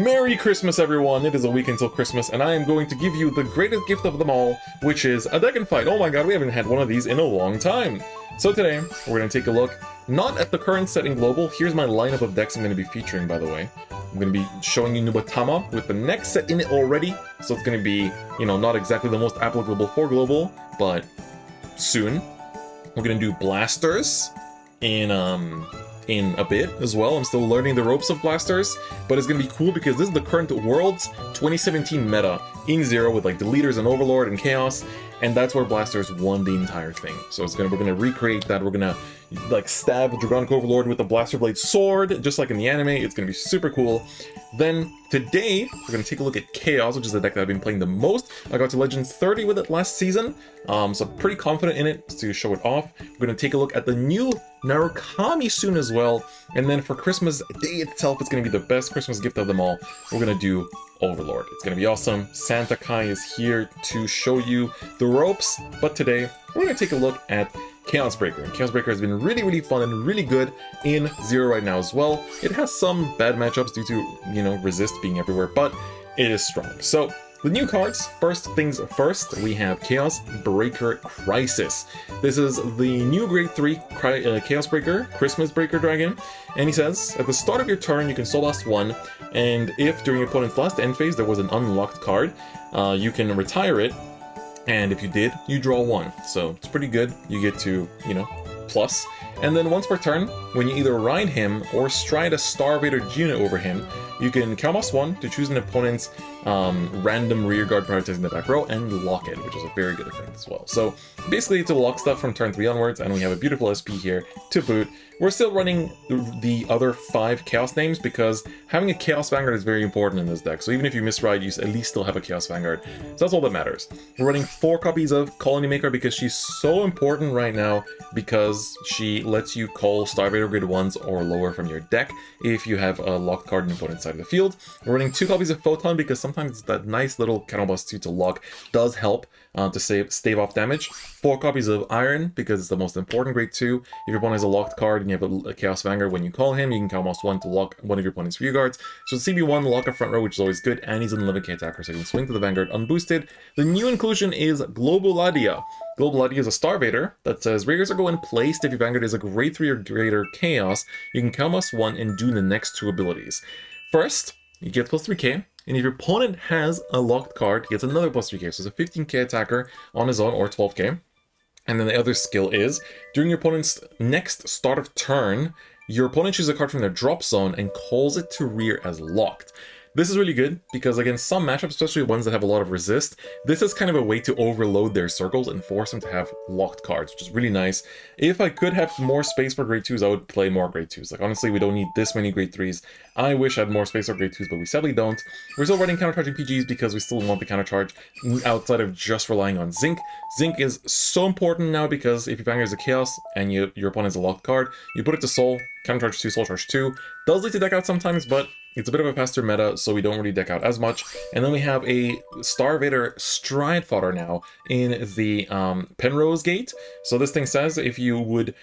Merry Christmas, everyone! It is a week until Christmas, and I am going to give you the greatest gift of them all, which is a deck and fight. Oh my god, we haven't had one of these in a long time! So today, we're going to take a look, not at the current set in Global. Here's my lineup of decks I'm going to be featuring, by the way. I'm going to be showing you Nubatama with the next set in it already, so it's going to be, you know, not exactly the most applicable for Global, but soon. We're going to do Blasters in a bit as well. I'm still learning the ropes of Blasters, but it's gonna be cool because this is the current World's 2017 meta in Zero with like Deleters and Overlord and Chaos, and that's where Blasters won the entire thing. So we're gonna recreate that. We're gonna like stab Dragonic Overlord with a Blaster Blade sword, just like in the anime. It's gonna be super cool. Then today, we're going to take a look at Chaos, which is the deck that I've been playing the most. I got to Legend 30 with it last season, so I'm pretty confident in it to show it off. We're going to take a look at the new Narukami soon as well, and then for Christmas Day itself, it's going to be the best Christmas gift of them all. We're going to do Overlord. It's going to be awesome. Santa Kai is here to show you the ropes, but today, we're going to take a look at Chaos Breaker. And Chaos Breaker has been really fun and really good in Zero right now as well. It has some bad matchups due to, you know, resist being everywhere, but it is strong. So, the new cards, first things first, we have Chaos Breaker Crisis. This is the new Grade 3 Chaos Breaker, Christmas Breaker Dragon, and he says, at the start of your turn, you can soul blast 1, and if during your opponent's last end phase there was an unlocked card, you can retire it, and if you did, you draw 1. So it's pretty good. You get to, you know, plus. And then once per turn, when you either ride him or stride a Star-vader unit over him, you can Kalmas 1 to choose an opponent's random rearguard prioritizing the back row and lock it, which is a very good effect as well. So basically to lock stuff from turn 3 onwards, and we have a beautiful SP here to boot. We're still running the other 5 Chaos names because having a Chaos Vanguard is very important in this deck. So even if you misride, you at least still have a Chaos Vanguard. So that's all that matters. We're running 4 copies of Colony Maker because she's so important right now because she lets you call Star-vader grade 1s or lower from your deck if you have a locked card in the opponent's side of the field. We're running 2 copies of Photon because sometimes that nice little counterblast 2 to lock does help to stave off damage. 4 copies of Iron because it's the most important grade 2. If your opponent has a locked card and you have a Chaos Vanguard, when you call him, you can Kalmas 1 to lock one of your opponent's rear guards. So CB1, lock a front row, which is always good, and he's an 11k attacker, so you can swing to the Vanguard unboosted. The new inclusion is Globuladia. Globuladia is a Star-vader that says, Raiders are going placed if your Vanguard is a grade 3 or greater Chaos, you can Kalmas 1 and do the next 2 abilities. First, you get plus 3k. And if your opponent has a locked card, he gets another plus 3k. So it's a 15k attacker on his own, or 12k. And then the other skill is, during your opponent's next start of turn, your opponent chooses a card from their drop zone and calls it to rear as locked. This is really good because against some matchups, especially ones that have a lot of resist, this is kind of a way to overload their circles and force them to have locked cards, which is really nice. If I could have more space for grade 2s, I would play more grade 2s. Like honestly, we don't need this many grade 3s. I wish I had more space for grade 2s, but we sadly don't. We're still running countercharging PGs because we still want the countercharge outside of just relying on Zinc. Zinc is so important now because if your Vanguard is a Chaos and your opponent has a locked card, you put it to Soul, countercharge 2, Soul charge 2. Does lead to deck out sometimes, but it's a bit of a faster meta, so we don't really deck out as much. And then we have a Star-vader Stride fodder now in the Penrose Gate. So this thing says if you would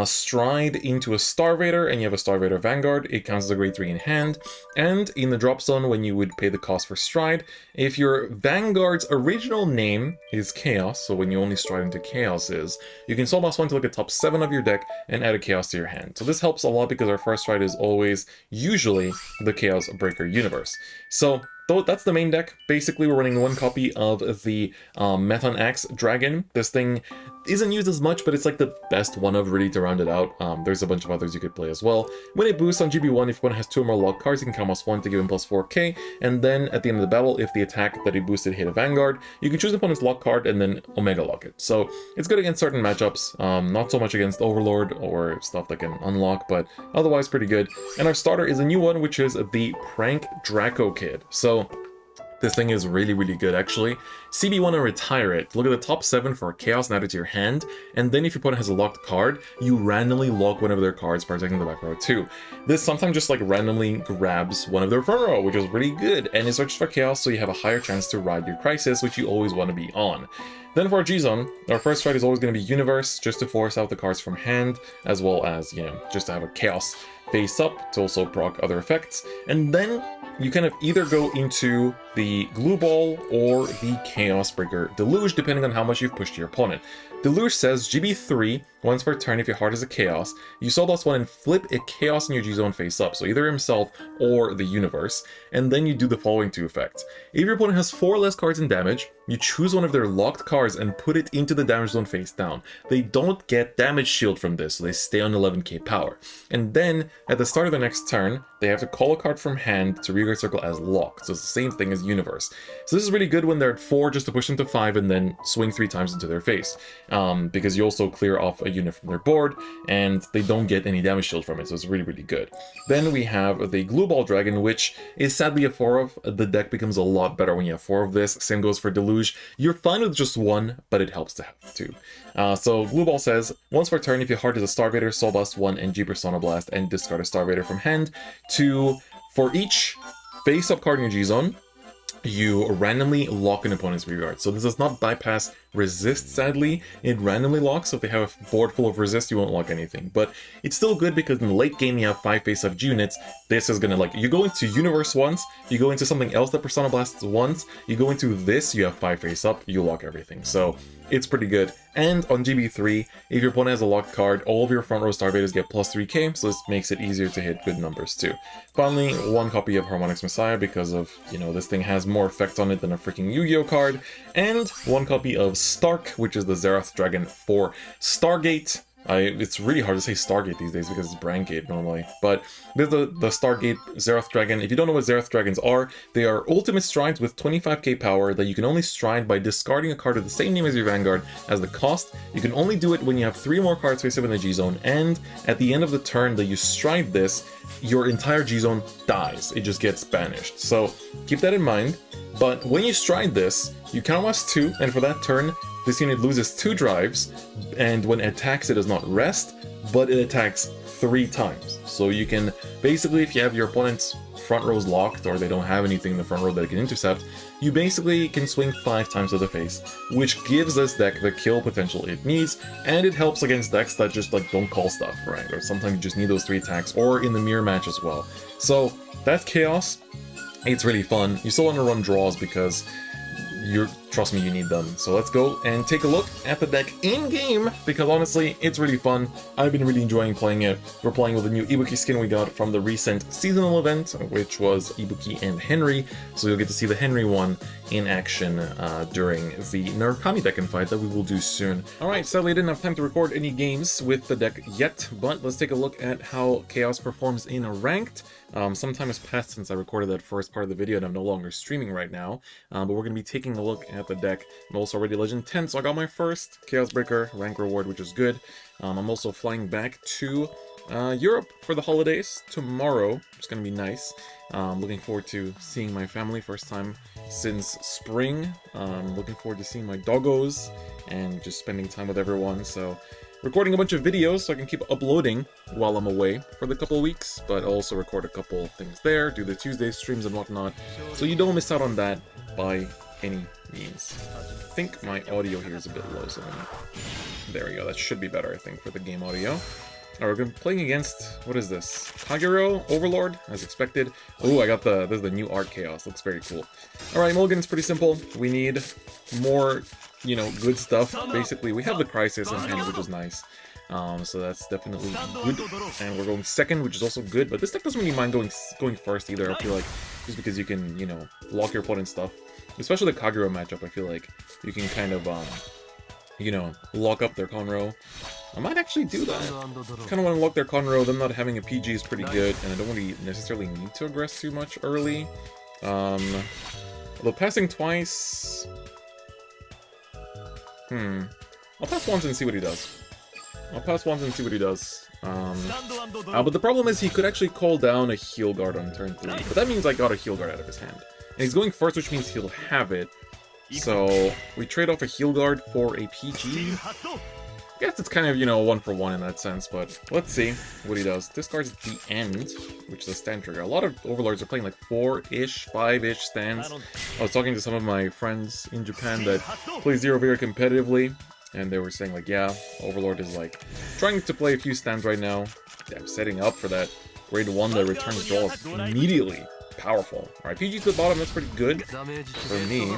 stride into a Star-vader and you have a Star-vader Vanguard, it counts as a grade 3 in hand. And in the drop zone, when you would pay the cost for stride, if your Vanguard's original name is Chaos, so when you only stride into Chaoses, you can soul blast 1 to look at top 7 of your deck and add a Chaos to your hand. So this helps a lot because our first stride is always usually the Chaos Breaker universe. So that's the main deck. Basically, we're running 1 copy of the Methon Axe Dragon. This thing isn't used as much, but it's like the best one of really to round it out. There's a bunch of others you could play as well. When it boosts on GB1, if one has 2 or more locked cards, you can Kalmas 1 to give him plus 4k. And then at the end of the battle, if the attack that he boosted hit a Vanguard, you can choose an opponent's lock card and then Omega lock it. So it's good against certain matchups, not so much against Overlord or stuff that can unlock, but otherwise pretty good. And our starter is a new one, which is the Prank Draco Kid. So this thing is really good actually. CB1 and retire it. Look at the top 7 for Chaos and add it to your hand, and then if your opponent has a locked card, you randomly lock one of their cards, protecting the back row too. This sometimes just like randomly grabs one of their front row, which is really good, and it searches for Chaos, so you have a higher chance to ride your Crisis, which you always want to be on. Then for our G-Zone, our first fight is always going to be Universe, just to force out the cards from hand, as well as, you know, just to have a Chaos face up to also proc other effects. And then you kind of either go into the Glue Ball or the Chaos Breaker Deluge, depending on how much you've pushed your opponent. Deluge says GB3, once per turn if your heart is a Chaos, you Soul Blast 1 and flip a Chaos in your G-Zone face up, so either himself or the universe, and then you do the following two effects. If your opponent has 4 less cards in damage, you choose one of their locked cards and put it into the damage zone face down. They don't get damage shield from this, so they stay on 11k power. And then, at the start of the next turn, they have to call a card from hand to rearguard circle as locked, so it's the same thing as universe. So this is really good when they're at 4, just to push them to 5 and then swing 3 times into their face. Because you also clear off a unit from their board, and they don't get any damage shield from it, so it's really, really good. Then we have the Glue Ball Dragon, which is sadly a 4 of. The deck becomes a lot better when you have 4 of this. Same goes for Deluge. You're fine with just 1, but it helps to have 2. So Glue Ball says, once per turn, if your heart is a Star-vader, Soul Blast 1 and G-Persona Blast, and discard a Star-vader from hand, for each face-up card in your G-Zone, you randomly lock an opponent's rearguard. So this does not bypass resist, sadly. It randomly locks, so if they have a board full of resist, you won't lock anything. But it's still good because in the late game you have 5 face-up units. This is gonna, like, you go into Universe once, you go into something else that Persona Blasts once, you go into this, you have 5 face-up, you lock everything. So it's pretty good. And on GB3, if your opponent has a locked card, all of your front row Star-Vaders get plus 3k, so this makes it easier to hit good numbers too. Finally, 1 copy of Harmonix Messiah because of, you know, this thing has more effect on it than a freaking Yu-Gi-Oh card, and 1 copy of Stark, which is the Xerath Dragon for Stargate. It's really hard to say Stargate these days because it's Brandgate normally, but there's the Stargate Xerath Dragon. If you don't know what Xerath Dragons are, they are ultimate strides with 25k power that you can only stride by discarding a card with the same name as your Vanguard as the cost. You can only do it when you have 3 more cards face up in the G-Zone, and at the end of the turn that you stride this, your entire G-Zone dies. It just gets banished. So keep that in mind, but when you stride this, you count as 2, and for that turn, this unit loses 2 drives, and when it attacks, it does not rest, but it attacks 3 times. So you can, basically, if you have your opponent's front rows locked, or they don't have anything in the front row that it can intercept, you basically can swing 5 times to the face, which gives this deck the kill potential it needs, and it helps against decks that just, like, don't call stuff, right? Or sometimes you just need those 3 attacks, or in the mirror match as well. So, that's Chaos. It's really fun. You still want to run draws because trust me, you need them. So let's go and take a look at the deck in-game, because honestly, it's really fun. I've been really enjoying playing it. We're playing with the new Ibuki skin we got from the recent seasonal event, which was Ibuki and Henry, so you'll get to see the Henry one in action during the Narukami deck and fight that we will do soon. Alright, sadly I didn't have time to record any games with the deck yet, but let's take a look at how Chaos performs in a ranked. Some time has passed since I recorded that first part of the video, and I'm no longer streaming right now, but we're going to be taking a look at the deck. I'm also already Legend 10, so I got my first Chaos Breaker rank reward, which is good. I'm also flying back to Europe for the holidays tomorrow, which is going to be nice. Looking forward to seeing my family, first time since spring. Looking forward to seeing my doggos and just spending time with everyone, so recording a bunch of videos so I can keep uploading while I'm away for the couple of weeks, but I'll also record a couple things there, do the Tuesday streams and whatnot, so you don't miss out on that by any means. I think my audio here is a bit low, so there we go, that should be better, I think, for the game audio. Alright, we're going to be playing against, what is this? Kagero, Overlord, as expected. Oh, this is the new art Chaos, looks very cool. Alright, Mulligan's pretty simple. We need more, you know, good stuff. Basically, we have the Crisis in hand, which is nice. So that's definitely good. And we're going second, which is also good, but this deck doesn't really mind going first either, I feel like, just because you can, you know, lock your opponent's stuff. Especially the Kagero matchup, I feel like you can kind of, you know, lock up their Conroe. I might actually do that. Kind of want to lock their Conroe, them not having a PG is pretty good, and I don't really necessarily need to aggress too much early. Although passing twice... I'll pass once and see what he does. But the problem is he could actually call down a Heal Guard on turn 3, but that means I got a Heal Guard out of his hand. And he's going first, which means he'll have it. So we trade off a Heal Guard for a PG. I guess it's kind of, you know, 1-for-1 in that sense, but let's see what he does. Discards at the end, which is a stand trigger. A lot of Overlords are playing like 4-ish, 5-ish stands. I was talking to some of my friends in Japan that play Zero very competitively, and they were saying like, yeah, Overlord is like trying to play a few stands right now. Yeah, setting up for that grade 1 that returns draws immediately. powerful. Alright, PG to the bottom, that's pretty good for me.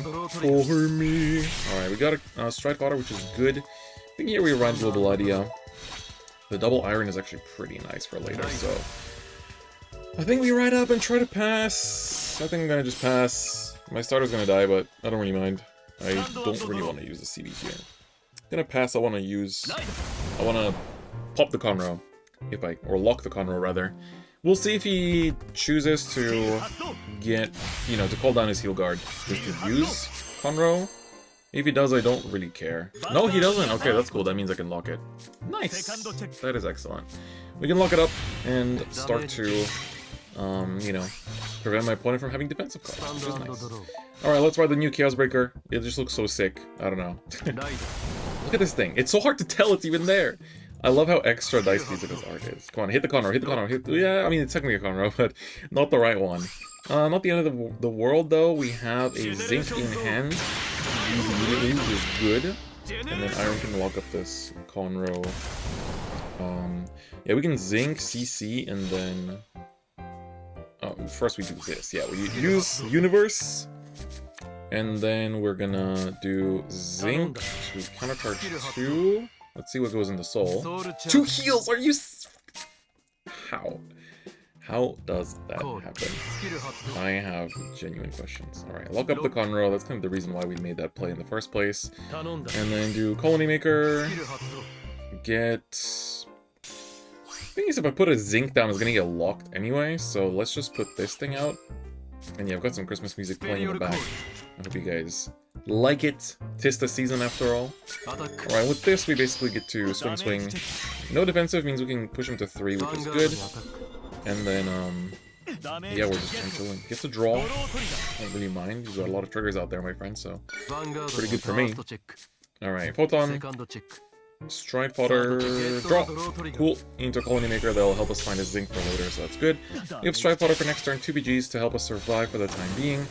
Alright, we got a Strider, which is good. I think here we run Global Idea. The double iron is actually pretty nice for later, so I think we ride up and try to pass. I think I'm gonna just pass. My starter's gonna die, but I don't really mind. I don't really want to use the CB here. I'm gonna pass. I want to pop the Conroe, or lock the Conroe rather. We'll see if he chooses to get, to call down his heal guard just to use Conroe. If he does, I don't really care. No, he doesn't. Okay, that's cool. That means I can lock it. Nice. That is excellent. We can lock it up and start to, prevent my opponent from having defensive cards, which is nice. Alright, let's ride the new Chaos Breaker. It just looks so sick. I don't know. Look at this thing. It's so hard to tell it's even there. I love how extra dice piece of his art is. Come on, hit the Conroe, hit the Conroe. Yeah, I mean, it's technically a Conroe, but not the right one. Not the end of the world, though. We have a Zinc in hand. Use immediately, which is good. And then Iron can lock up this Conroe. Yeah, we can Zinc, CC, and then... first we do this. Yeah, we use Universe. And then we're gonna do Zinc to countercharge 2. Let's see what goes into Soul. 2 heals! Are you... How? How does that happen? I have genuine questions. Alright, lock up the Conroe. That's kind of the reason why we made that play in the first place. And then do Colony Maker. Get... The thing is, if I put a Zinc down, it's gonna get locked anyway, so let's just put this thing out. And yeah, I've got some Christmas music playing in the back. I hope you guys like it. 'Tis the season after all. Alright, with this, we basically get to swing. No defensive means we can push him to 3, which is good. And then, yeah, we're just chilling. Gets a draw. Don't really mind. You've got a lot of triggers out there, my friend, so pretty good for me. Alright, Photon. Stride Fodder, draw. Cool. Into Colony Maker, that'll help us find a Zinc for later, so that's good. We have Stride Fodder for next turn, 2 BGs to help us survive for the time being.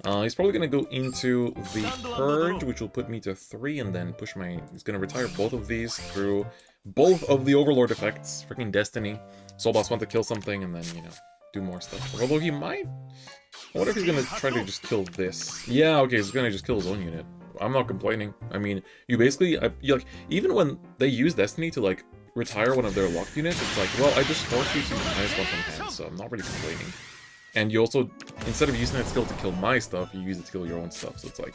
He's probably going to go into the Purge, which will put me to 3, and then push my... He's going to retire both of these through both of the Overlord effects. Freaking Destiny. Soul Boss want to kill something, and then, do more stuff. Although he might... I wonder if he's going to try to just kill this. Yeah, okay, he's going to just kill his own unit. I'm not complaining. I mean, you basically... even when they use Destiny to, retire one of their locked units, it's like, well, I just forced you to -1 from hand, so I'm not really complaining. And you also, instead of using that skill to kill my stuff, you use it to kill your own stuff, so it's like...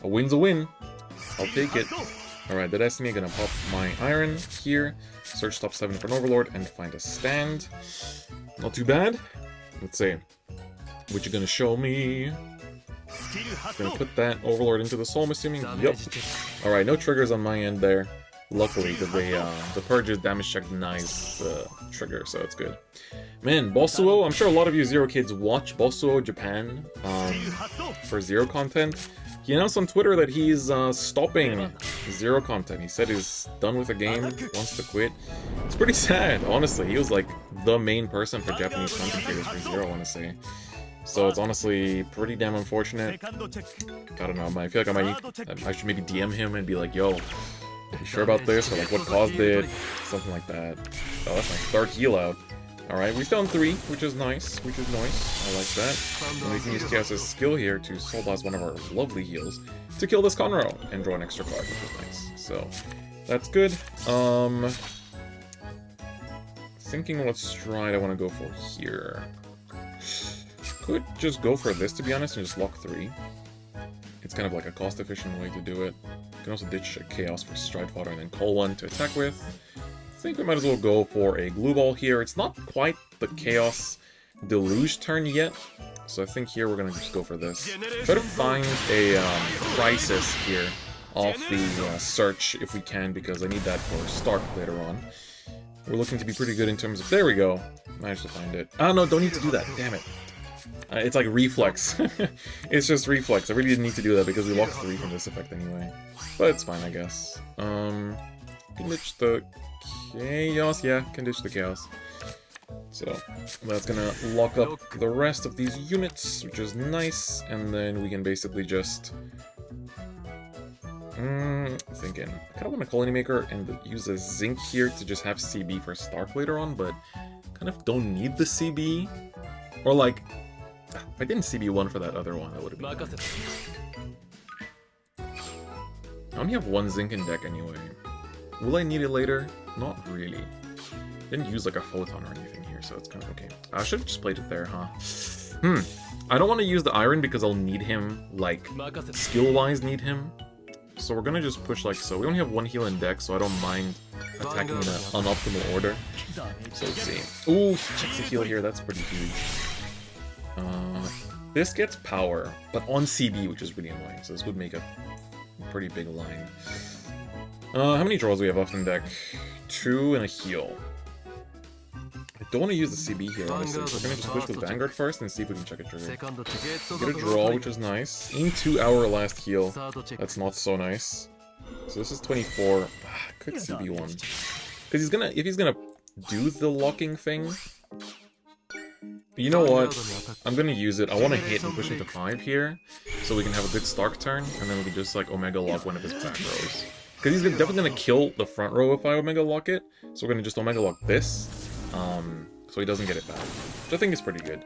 A win's a win. I'll take it. Alright, the Destiny, gonna pop my Iron here, search top 7 for an Overlord, and find a stand. Not too bad. Let's see. What you gonna show me? Gonna put that Overlord into the Soul, I'm assuming? Yep. Alright, no triggers on my end there. Luckily, because the Purge's damage check denies the trigger, so it's good. Man, Bosuo, I'm sure a lot of you Zero kids watch Bosuo Japan for Zero content. He announced on Twitter that he's stopping Zero content. He said he's done with the game, wants to quit. It's pretty sad, honestly. He was like the main person for Japanese content creators for Zero, I want to say. So it's honestly pretty damn unfortunate. I don't know, I feel like I should maybe DM him and be like, yo, you sure about this? Or like, what caused it? Something like that. Oh, that's my 3rd heal out. Alright, we still on 3, which is nice. I like that. And we can use Chaos' skill here to Soul Blast one of our lovely heals to kill this Conroe and draw an extra card, which is nice. So, that's good. Thinking what stride I want to go for here. Could just go for this, to be honest, and just lock 3. It's kind of like a cost-efficient way to do it. You can also ditch a Chaos for Stride Fodder and then call 1 to attack with. I think we might as well go for a Glue Ball here. It's not quite the Chaos Deluge turn yet, so I think here we're going to just go for this. Try to find a Crisis here off the Search if we can, because I need that for Stark later on. We're looking to be pretty good in terms of... There we go. Managed to find it. Oh, no, don't need to do that. Damn it. It's like reflex. It's just reflex. I really didn't need to do that because we locked 3 from this effect anyway. But it's fine, I guess. Can ditch the Chaos. Yeah, can ditch the Chaos. So that's gonna lock up the rest of these units, which is nice. And then we can basically just... thinking. I kind of want a Colony Maker and use a Zinc here to just have CB for Stark later on, but kind of don't need the CB. Or like, if I didn't CB1 for that other one, that would have been nice. I only have one zinc in deck anyway. Will I need it later? Not really. Didn't use like a photon or anything here, so it's kind of okay. I should have just played it there, huh? I don't want to use the iron because I'll need him, like, skill-wise need him. So we're gonna just push like so. We only have one heal in deck, so I don't mind attacking in an unoptimal order. So let's see. Ooh, checks the heal here, that's pretty huge. This gets power, but on CB, which is really annoying, so this would make a pretty big line. How many draws do we have left in deck? 2 and a heal. I don't want to use the CB here, honestly. So we're going to just push with Vanguard first and see if we can check a trigger. Get a draw, which is nice. In 2 hour last heal. That's not so nice. So this is 24. Could CB1. Because if he's gonna do the locking thing... But you know what? I'm gonna use it. I want to hit and push into 5 here, so we can have a good Stark turn, and then we can just like Omega Lock one of his back rows. Because he's definitely gonna kill the front row if I Omega Lock it, so we're gonna just Omega Lock this, so he doesn't get it back, which I think is pretty good.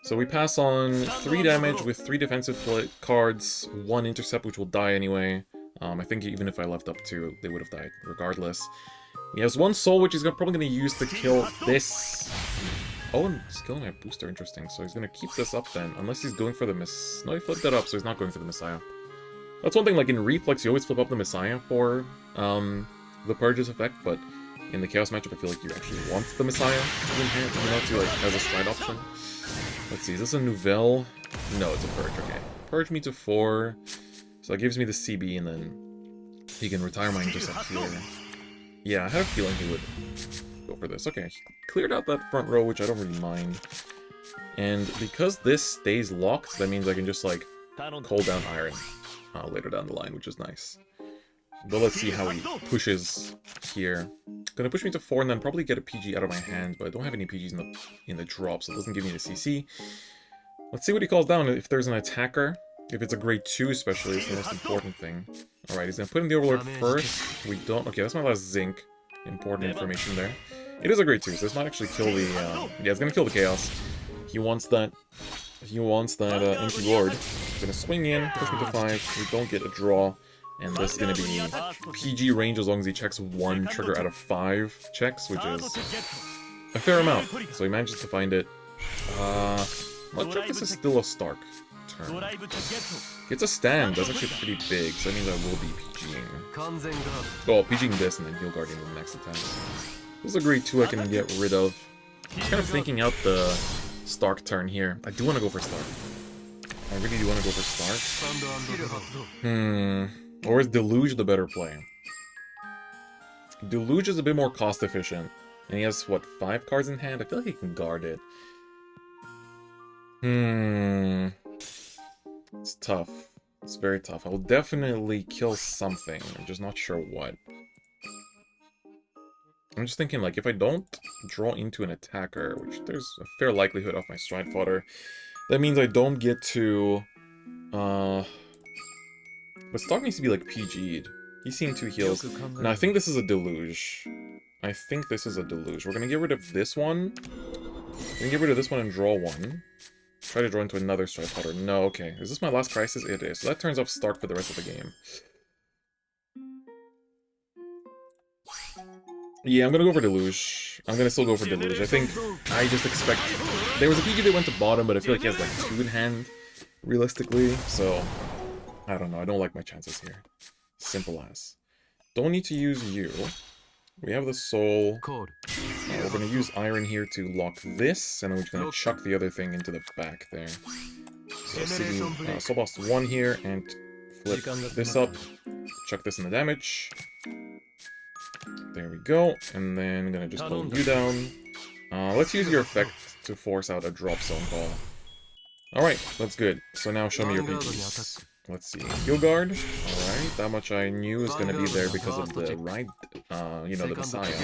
So we pass on 3 damage with 3 defensive cards, 1 intercept which will die anyway. I think even if I left up 2, they would have died regardless. He has 1 soul which he's probably gonna use to kill this. Oh, and skill and booster, interesting. So he's gonna keep this up then, unless he's going for the No, he flipped that up, so he's not going for the Messiah. That's one thing, like in Reflex, you always flip up the Messiah for the Purge's effect, but in the Chaos matchup, I feel like you actually want the Messiah in hand, you know, to like as a stride option. Let's see, is this a Nouvelle? No, it's a Purge, okay. Purge me to 4, so that gives me the CB, and then he can retire my intercept here. Yeah, I had a feeling he would go for this. Okay, cleared out that front row, which I don't really mind. And because this stays locked, that means I can just like hold down Iron later down the line, which is nice. But let's see how he pushes here. Gonna push me to 4 and then probably get a PG out of my hand, but I don't have any PGs in the drop, so it doesn't give me the CC. Let's see what he calls down. If there's an attacker, if it's a grade 2 especially, it's the most important thing. Alright, he's gonna put in the Overlord first. We don't... Okay, that's my last zinc. Important information there. It is a grade 2, so this might actually kill the... yeah, it's gonna kill the Chaos. He wants that... He wants that Empty Lord. He's gonna swing in, push me to 5. We don't get a draw. And this is gonna be PG range as long as he checks 1 trigger out of 5 checks, which is a fair amount. So he manages to find it. Not sure if this is still a Stark turn. It's a stand, that's actually pretty big, so that means I will be PGing. Oh, PGing this and then Heal Guardian with the next attack. This is a grade 2 I can get rid of. Just kind of thinking out the Stark turn here. I do want to go for Stark. I really do want to go for Stark. Or is Deluge the better play? Deluge is a bit more cost efficient. And he has, what, 5 cards in hand? I feel like he can guard it. It's tough. It's very tough. I will definitely kill something. I'm just not sure what. I'm just thinking, like, if I don't draw into an attacker, which there's a fair likelihood of my stride fodder, that means I don't get to... But Stark needs to be, like, PG'd. He's seen 2 heals. Now, I think this is a Deluge. I think this is a Deluge. We're gonna get rid of this one. We're gonna get rid of this one and draw 1. Try to draw into another stride fodder. No, okay. Is this my last crisis? It is. So that turns off Stark for the rest of the game. Yeah, I'm gonna go for Deluge. I'm gonna still go for Deluge. I think I just expect... There was a PG that went to bottom, but I feel like he has, like, 2 in hand, realistically. So, I don't know. I don't like my chances here. Simple as. Don't need to use you. We have the soul. We're gonna use iron here to lock this, and then we're just gonna chuck the other thing into the back there. So see, soul boss 1 here, and flip this up. Chuck this in the damage. There we go, and then I'm gonna just pull you down. Let's use your effect to force out a drop zone call. Alright, that's good. So now show me your PGs. Let's see. Heal Guard. Alright, that much I knew was gonna be there because of the ride, you know, the Messiah.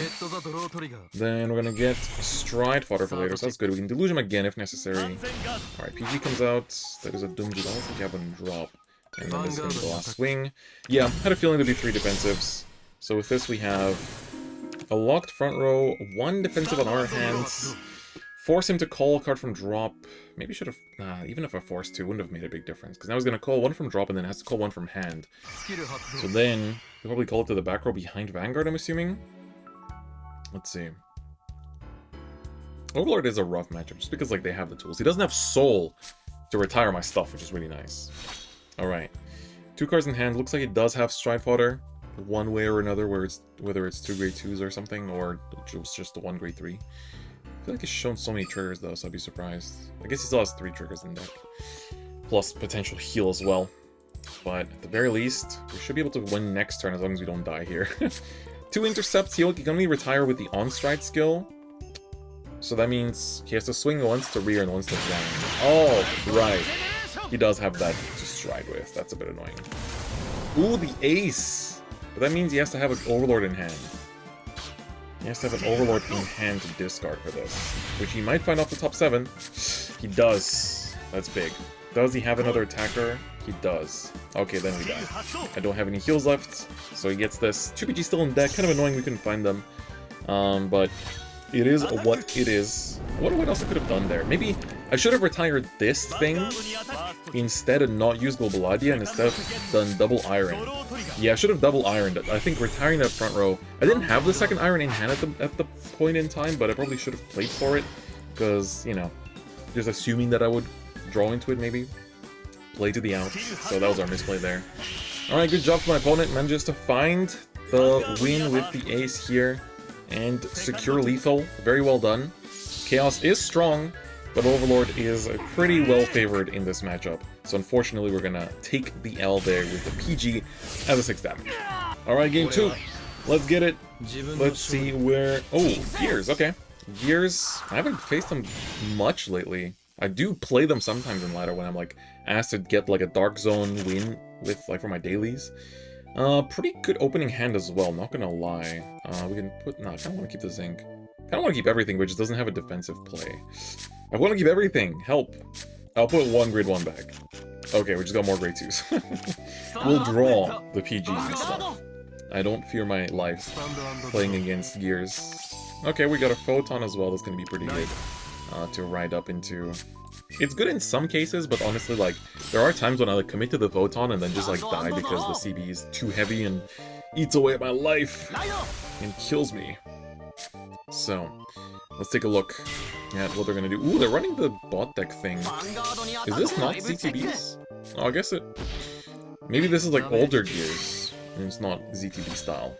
Then we're gonna get Stride fodder for later, so that's good. We can Deluge him again if necessary. Alright, PG comes out. That is a Doomsday. I don't think you have one drop. And then this is gonna be the last swing. Yeah, I had a feeling there'd be 3 defensives. So with this we have a locked front row, 1 defensive on our hands, Force him to call a card from drop. Maybe should have... even if I forced to, it wouldn't have made a big difference. Because now he's going to call one from drop and then has to call one from hand. So then, he'll probably call it to the back row behind Vanguard, I'm assuming. Let's see. Overlord is a rough matchup, just because like they have the tools. He doesn't have soul to retire my stuff, which is really nice. Alright. 2 cards in hand. Looks like it does have Stridefather one way or another, whether it's 2 grade 2s or something, or it's just the 1 grade 3. I feel like it's shown so many triggers though, so I'd be surprised. I guess he still has 3 triggers in deck. Plus potential heal as well. But at the very least, we should be able to win next turn as long as we don't die here. 2 intercepts, he can only retire with the on-stride skill. So that means he has to swing once to rear and once to flank. Oh, right. He does have that to stride with. That's a bit annoying. Ooh, the ace! But that means he has to have an Overlord in hand. He has to have an Overlord in hand to discard for this. Which he might find off the top 7. He does. That's big. Does he have another attacker? He does. Okay, then we die. I don't have any heals left, so he gets this. 2 PG still in deck. Kind of annoying we couldn't find them. But it is what it is. What else I could have done there? Maybe I should have retired this thing instead and not used Global Idea and instead of done double iron. Yeah, I should have double ironed it. I think retiring that front row. I didn't have the second iron in hand at the point in time, but I probably should have played for it because, you know, just assuming that I would draw into it maybe. Play to the out. So that was our misplay there. Alright, good job to my opponent. Manages to find the win with the ace here and secure lethal. Very well done. Chaos is strong, but Overlord is pretty well favored in this matchup. So unfortunately, we're gonna take the L there with the PG as a 6 damage. Alright, game 2. Let's get it. Let's see where... Oh, Gears, okay. Gears, I haven't faced them much lately. I do play them sometimes in ladder when I'm like asked to get like a Dark Zone win with like for my dailies. Pretty good opening hand as well, not gonna lie. We can put... No, I kinda wanna keep the Zinc. Kinda wanna keep everything, which doesn't have a defensive play. I wanna keep everything! Help! I'll put 1 grade 1 back. Okay, we just got more grade 2s. We'll draw the PGs and stuff. I don't fear my life playing against Gears. Okay, we got a Photon as well, that's gonna be pretty good to ride up into. It's good in some cases, but honestly, like, there are times when I like commit to the Photon and then just like die because the CB is too heavy and eats away at my life and kills me. So, let's take a look at what they're gonna do. Ooh, they're running the bot deck thing. Is this not ZTBs? Oh, I guess it... Maybe this is like older Gears, and it's not ZTB style.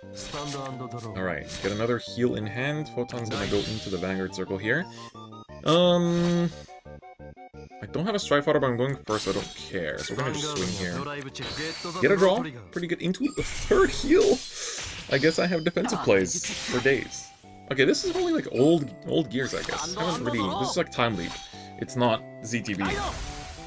Alright, get another heal in hand. Photon's gonna go into the Vanguard circle here. I don't have a Stridefather, but I'm going first, so I don't care. So we're gonna just swing here. Get a draw. Pretty good into the 3rd heal. I guess I have defensive plays for days. Okay, this is only like old Gears, I guess. I haven't really... This is like Time Leap. It's not ZTB.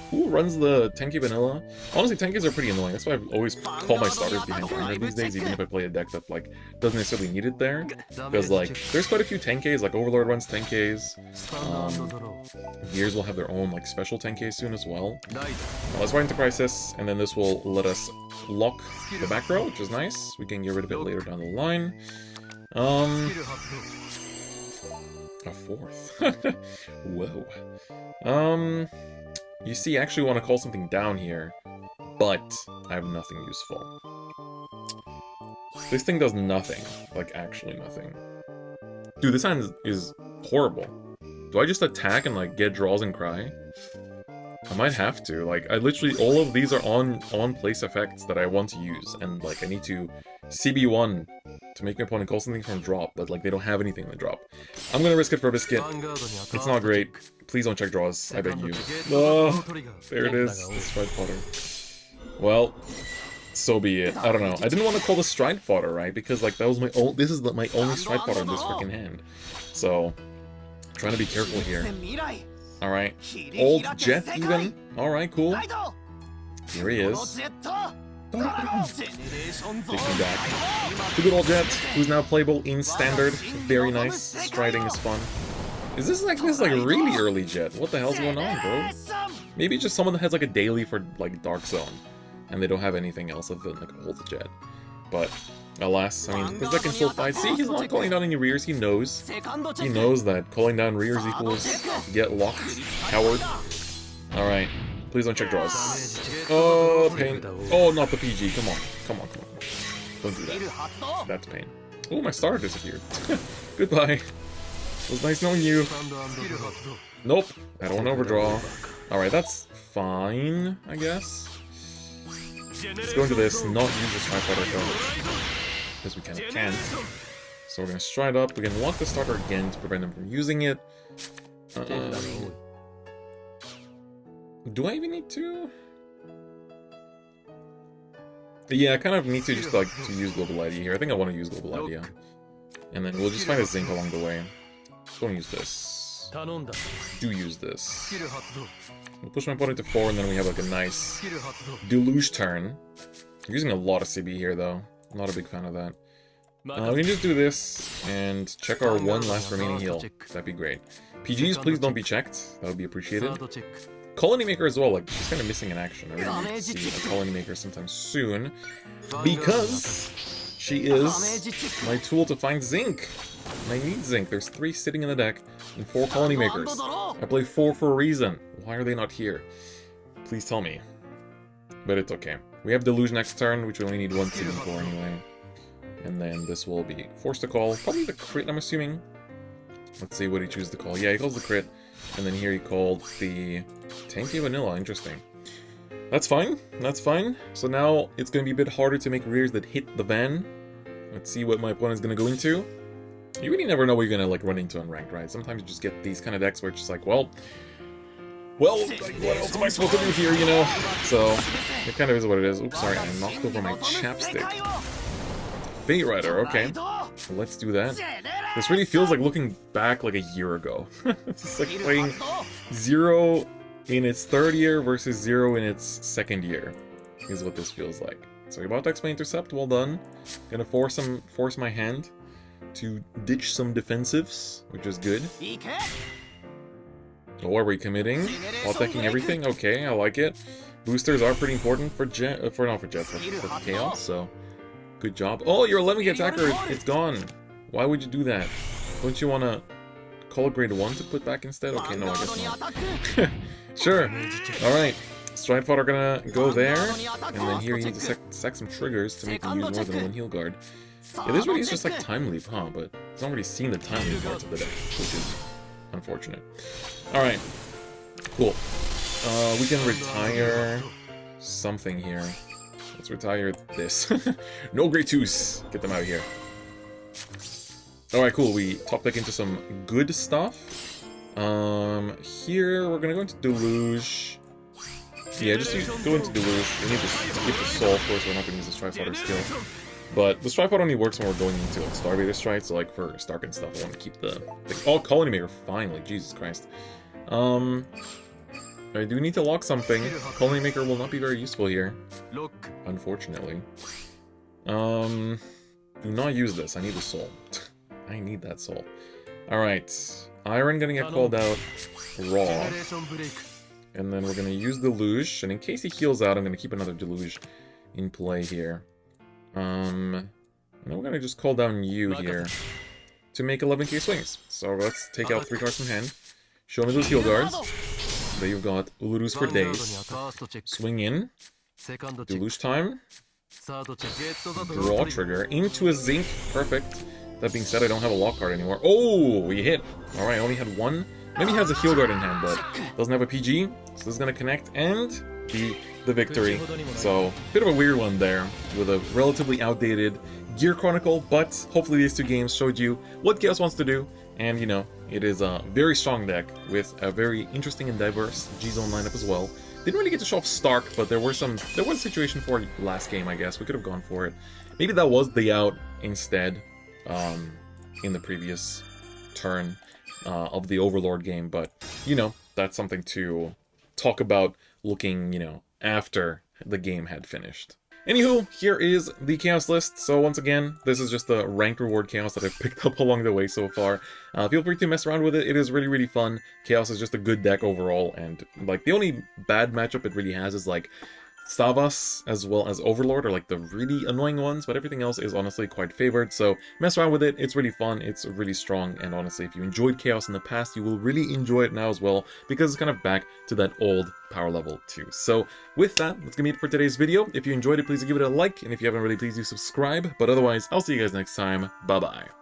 Who runs the 10k vanilla? Honestly, 10ks are pretty annoying. That's why I always call my starters behind Grinder these days, even if I play a deck that like doesn't necessarily need it there. Because like, there's quite a few 10ks, like Overlord runs 10ks. Gears will have their own like special 10ks soon as well. Let's ride into Crisis, and then this will let us lock the back row, which is nice. We can get rid of it later down the line. A 4th. Whoa. You see, I actually want to call something down here, but I have nothing useful. This thing does nothing. Like, actually nothing. Dude, this hand is horrible. Do I just attack and, like, get draws and cry? I might have to. Like, I literally... All of these are on-place effects that I want to use, and, like, I need to CB1 to make my opponent call something from drop, but, like, they don't have anything to drop. I'm gonna risk it for a biscuit. It's not great. Please don't check draws, I beg you. Oh, there it is, the Stridefather. Well, so be it. I don't know. I didn't want to call the Stridefather, right? Because, like, that was my own... This is my only Stridefather in this freaking hand. So, trying to be careful here. Alright. Old Jet, even? Alright, cool. Here he is. Takes me back. The good old Jet, who's now playable in Standard. Very nice. Striding is fun. Is this like really early Jet? What the hell's going on, bro? Maybe just someone that has like a daily for like Dark Zone, and they don't have anything else other than like old Jet. But Alas, I mean, this deck can still fight. See, he's not calling down any rears. He knows. He knows that calling down rears equals get locked. Coward. Alright. Please don't check draws. Oh, pain. Oh, not the PG. Come on. Come on, come on. Don't do that. That's pain. Oh, my star disappeared. Goodbye. It was nice knowing you. Nope. I don't want to overdraw. Alright, that's fine, I guess. Let's go into this, not use the Star-vader card. Because we kind of can't. So we're going to stride up. We're going to lock the starter again to prevent them from using it. Do I even need to? Yeah, I kind of need to just like to use Global Idea here. I think I want to use Global Idea. And then we'll just find a Zinc along the way. Don't use this. Do use this. We'll push my opponent to 4 and then we have like a nice Deluge turn. I'm using a lot of CB here though. I'm not a big fan of that. We can just do this and check our one last remaining heal. That'd be great. PGs, please don't be checked. That would be appreciated. Colony Maker as well, like, she's kind of missing in action. I really need to see a Colony Maker sometime soon. Because she is my tool to find Zinc. And I need Zinc. There's 3 sitting in the deck and 4 Colony Makers. I play 4 for a reason. Why are they not here? Please tell me. But it's okay. We have Deluge next turn, which we only need 1 CB for anyway. And then this will be forced to call. Probably the crit, I'm assuming. Let's see what he chooses to call. Yeah, he calls the crit. And then here he called the Tanky Vanilla. Interesting. That's fine. That's fine. So now it's going to be a bit harder to make rears that hit the van. Let's see what my opponent's going to go into. You really never know what you're going to like run into on ranked, right? Sometimes you just get these kind of decks where it's just like, well, like, what else am I supposed to do here, you know? So it kind of is what it is. Oops, sorry, I knocked over my chapstick. Fate Rider, okay. So let's do that. This really feels like looking back like a year ago. It's like playing 0 in its 3rd year versus 0 in its 2nd year, is what this feels like. So you're about to explain Intercept, well done. Gonna force my hand to ditch some defensives, which is good. Oh, are we committing? While attacking everything? Okay, I like it. Boosters are pretty important for Jets, for Chaos, so good job. Oh, your 11k attacker, it's gone. Why would you do that? Don't you want to call a grade 1 to put back instead? Okay, no, I guess not. Sure. Alright. Stridefight are gonna go there, and then here you need to sack some triggers to make them use more than 1 heal guard. Yeah, this really is just like Time Leap, huh? But it's not really seen the Time Leap parts of the deck, which is unfortunate. Alright. Cool. We can retire something here. Let's retire this. No grade 2s. Get them out of here. Alright, cool. We top deck into some good stuff. Here we're gonna go into Deluge. Yeah, just go into Deluge. We need to skip the Soul, of course. We're not gonna use the Stridefighter skill. But the Stridefighter only works when we're going into like Star-vader strikes. So like for Stark and stuff, I want to keep the oh, Colony Maker finally. Jesus Christ. I do need to lock something. Colony Maker will not be very useful here, unfortunately. Do not use this. I need the Soul. I need that Soul. Alright. Iron gonna get called out raw. And then we're gonna use Deluge. And in case he heals out, I'm gonna keep another Deluge in play here. And then we're gonna just call down you here to make 11k swings. So let's take out 3 cards from hand. Show me those heal guards. There you've got Ulurus for days. Swing in. Deluge time. Draw trigger. Into a Zinc. Perfect. That being said, I don't have a lock card anymore. Oh, we hit. Alright, I only had 1. Maybe he has a heal guard in hand, but doesn't have a PG. So this is going to connect and be the victory. So, bit of a weird one there with a relatively outdated Gear Chronicle, but hopefully these 2 games showed you what Chaos wants to do. And, you know, it is a very strong deck with a very interesting and diverse G-Zone lineup as well. Didn't really get to show off Stark, but there was a situation for last game, I guess. We could have gone for it. Maybe that was the out instead in the previous turn of the Overlord game, but, you know, that's something to talk about looking, you know, after the game had finished. Anywho, here is the Chaos list. So once again, this is just the ranked reward Chaos that I've picked up along the way so far. Feel free to mess around with it. It is really, really fun. Chaos is just a good deck overall, and like the only bad matchup it really has is like Savas as well as Overlord are like the really annoying ones, but everything else is honestly quite favored, so mess around with it. It's really fun, it's really strong, and honestly, if you enjoyed Chaos in the past, you will really enjoy it now as well, because it's kind of back to that old power level too. So with that, that's gonna be it for today's video. If you enjoyed it, please give it a like, and if you haven't already, please do subscribe, but otherwise, I'll see you guys next time. Bye bye.